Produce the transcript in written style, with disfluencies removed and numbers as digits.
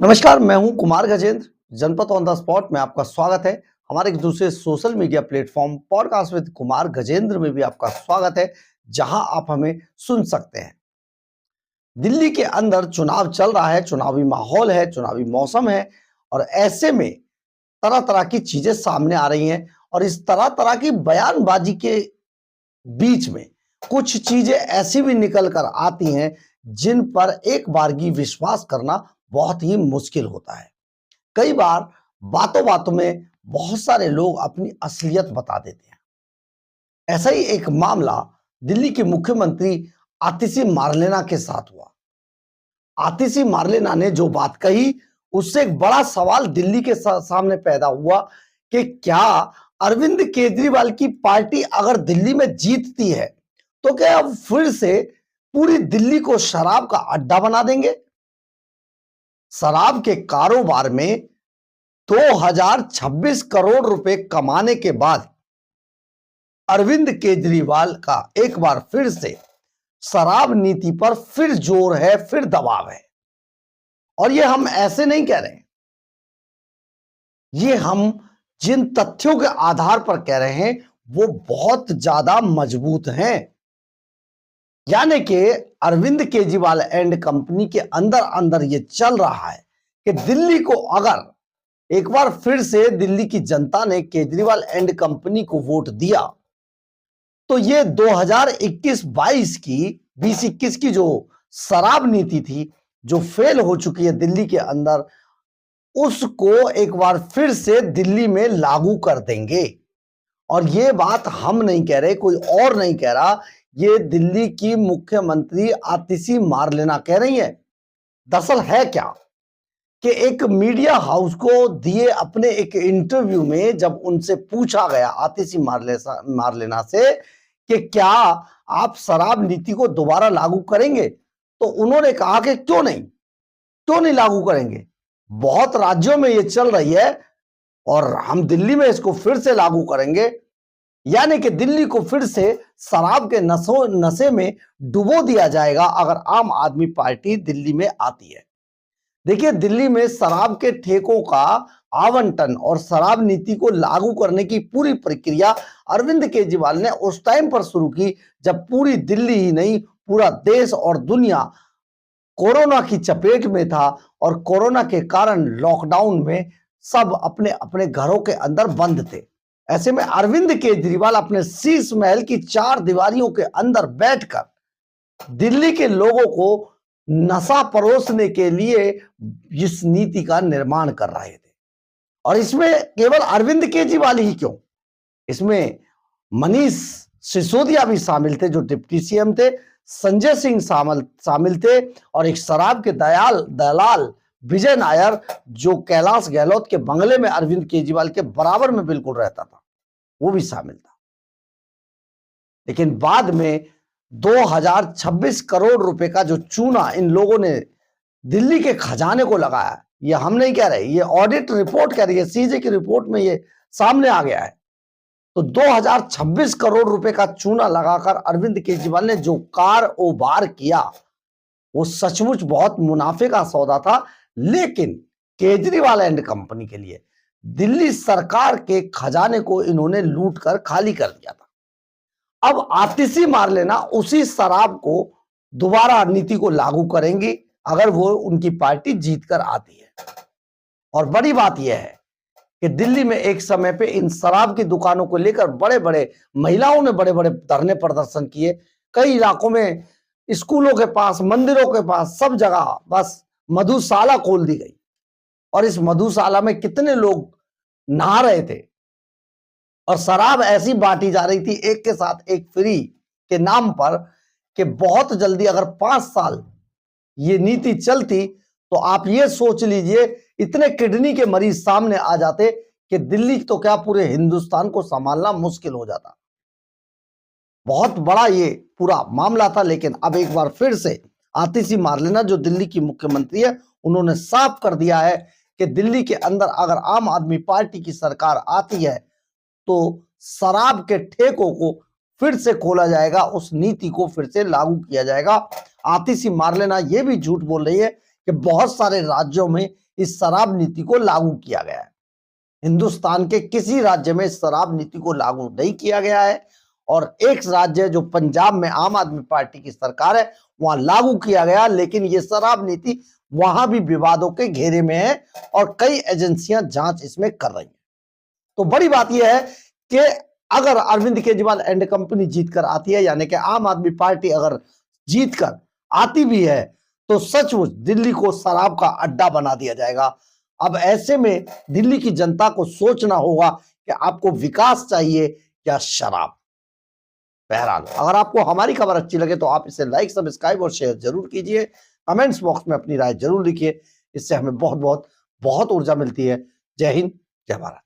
नमस्कार, मैं हूं कुमार गजेंद्र। जनपद ऑन द स्पॉट में आपका स्वागत है। हमारे एक दूसरे social media platform podcast with Kumar Gajendra में भी आपका स्वागत है, जहां आप हमें सुन सकते हैं। दिल्ली के अंदर चुनाव चल रहा है, चुनावी माहौल है, चुनावी मौसम है और ऐसे में तरह तरह की चीजें सामने आ रही हैं और इस तरह तरह की बयानबाजी के बीच में कुछ चीजें ऐसी भी निकल कर आती हैं जिन पर एक बारगी विश्वास करना बहुत ही मुश्किल होता है। कई बार बातों बातों में बहुत सारे लोग अपनी असलियत बता देते हैं। ऐसा ही एक मामला दिल्ली के मुख्यमंत्री आतिशी मार्लेना के साथ हुआ। आतिशी मार्लेना ने जो बात कही उससे एक बड़ा सवाल दिल्ली के सामने पैदा हुआ कि क्या अरविंद केजरीवाल की पार्टी अगर दिल्ली में जीतती है तो क्या अब फिर से पूरी दिल्ली को शराब का अड्डा बना देंगे। शराब के कारोबार में 2026 करोड़ रुपए कमाने के बाद अरविंद केजरीवाल का एक बार फिर से शराब नीति पर फिर जोर है, फिर दबाव है। और ये हम ऐसे नहीं कह रहे हैं, ये हम जिन तथ्यों के आधार पर कह रहे हैं वो बहुत ज्यादा मजबूत हैं। यानी कि अरविंद केजरीवाल एंड कंपनी के अंदर अंदर ये चल रहा है कि दिल्ली को अगर एक बार फिर से दिल्ली की जनता ने केजरीवाल एंड कंपनी को वोट दिया तो ये 2021-22 की 20-21 की जो शराब नीति थी जो फेल हो चुकी है दिल्ली के अंदर, उसको एक बार फिर से दिल्ली में लागू कर देंगे। और ये बात हम नहीं कह रहे, कोई और नहीं कह रहा, ये दिल्ली की मुख्यमंत्री आतिशी मार्लेना कह रही है। दरअसल है क्या कि एक मीडिया हाउस को दिए अपने एक इंटरव्यू में जब उनसे पूछा गया आतिशी मार्लेना से कि क्या आप शराब नीति को दोबारा लागू करेंगे, तो उन्होंने कहा कि क्यों नहीं लागू करेंगे। बहुत राज्यों में ये चल रही है और हम दिल्ली में इसको फिर से लागू करेंगे। यानी कि दिल्ली को फिर से शराब के नशे में डुबो दिया जाएगा अगर आम आदमी पार्टी दिल्ली में आती है। देखिए, दिल्ली में शराब के ठेकों का आवंटन और शराब नीति को लागू करने की पूरी प्रक्रिया अरविंद केजरीवाल ने उस टाइम पर शुरू की जब पूरी दिल्ली ही नहीं पूरा देश और दुनिया कोरोना की चपेट में था और कोरोना के कारण लॉकडाउन में सब अपने अपने घरों के अंदर बंद थे। ऐसे में अरविंद केजरीवाल अपने शीश महल की 4 दीवारियों के अंदर बैठकर दिल्ली के लोगों को नशा परोसने के लिए इस नीति का निर्माण कर रहे थे। और इसमें केवल अरविंद केजरीवाल ही क्यों, इसमें मनीष सिसोदिया भी शामिल थे जो डिप्टी सीएम थे, संजय सिंह शामिल थे और एक शराब के दलाल विजय नायर जो कैलाश गहलोत के बंगले में अरविंद केजरीवाल के बराबर में बिल्कुल रहता था, वो भी शामिल था। लेकिन बाद में 2026 करोड़ रुपए का जो चूना इन लोगों ने दिल्ली के खजाने को लगाया, ये हम नहीं कह रहे, ये ऑडिट रिपोर्ट कह रही है, सीजे की रिपोर्ट में ये सामने आ गया है। तो 2026 करोड़ रुपए का चूना लगाकर अरविंद केजरीवाल ने जो कारोबार किया वो सचमुच बहुत मुनाफे का सौदा था। लेकिन केजरीवाल एंड कंपनी के लिए दिल्ली सरकार के खजाने को इन्होंने लूट कर खाली कर दिया था। अब आतिशी मार्लेना उसी शराब को दोबारा नीति को लागू करेंगी अगर वो उनकी पार्टी जीतकर आती है। और बड़ी बात यह है कि दिल्ली में एक समय पे इन शराब की दुकानों को लेकर बड़े बड़े महिलाओं ने बड़े बड़े धरने प्रदर्शन किए। कई इलाकों में स्कूलों के पास, मंदिरों के पास, सब जगह बस मधुशाला खोल दी गई और इस मधुशाला में कितने लोग नहा रहे थे और शराब ऐसी बांटी जा रही थी एक के साथ एक फ्री के नाम पर कि बहुत जल्दी अगर 5 साल ये नीति चलती तो आप ये सोच लीजिए इतने किडनी के मरीज सामने आ जाते कि दिल्ली तो क्या पूरे हिंदुस्तान को संभालना मुश्किल हो जाता। बहुत बड़ा ये पूरा मामला था। लेकिन अब एक बार फिर से आतिशी मार्लेना जो दिल्ली की मुख्यमंत्री है उन्होंने साफ कर दिया है कि दिल्ली के अंदर अगर आम आदमी पार्टी की सरकार आती है तो शराब के ठेकों को फिर से खोला जाएगा, उस नीति को फिर से लागू किया जाएगा। आतिशी मार्लेना ये भी झूठ बोल रही है कि बहुत सारे राज्यों में इस शराब नीति को लागू किया गया है। हिंदुस्तान के किसी राज्य में शराब नीति को लागू नहीं किया गया है, और एक राज्य जो पंजाब में आम आदमी पार्टी की सरकार है वहां लागू किया गया, लेकिन ये शराब नीति वहां भी विवादों के घेरे में है और कई एजेंसियां जांच इसमें कर रही हैं। तो बड़ी बात यह है कि अगर अरविंद केजरीवाल एंड कंपनी जीतकर आती है, यानी कि आम आदमी पार्टी अगर जीतकर आती भी है, तो सचमुच दिल्ली को शराब का अड्डा बना दिया जाएगा। अब ऐसे में दिल्ली की जनता को सोचना होगा कि आपको विकास चाहिए या शराब। बहरहाल, अगर आपको हमारी खबर अच्छी लगे तो आप इसे लाइक, सब्सक्राइब और शेयर जरूर कीजिए। कमेंट्स बॉक्स में अपनी राय जरूर लिखिए, इससे हमें बहुत बहुत बहुत ऊर्जा मिलती है। जय हिंद, जय भारत।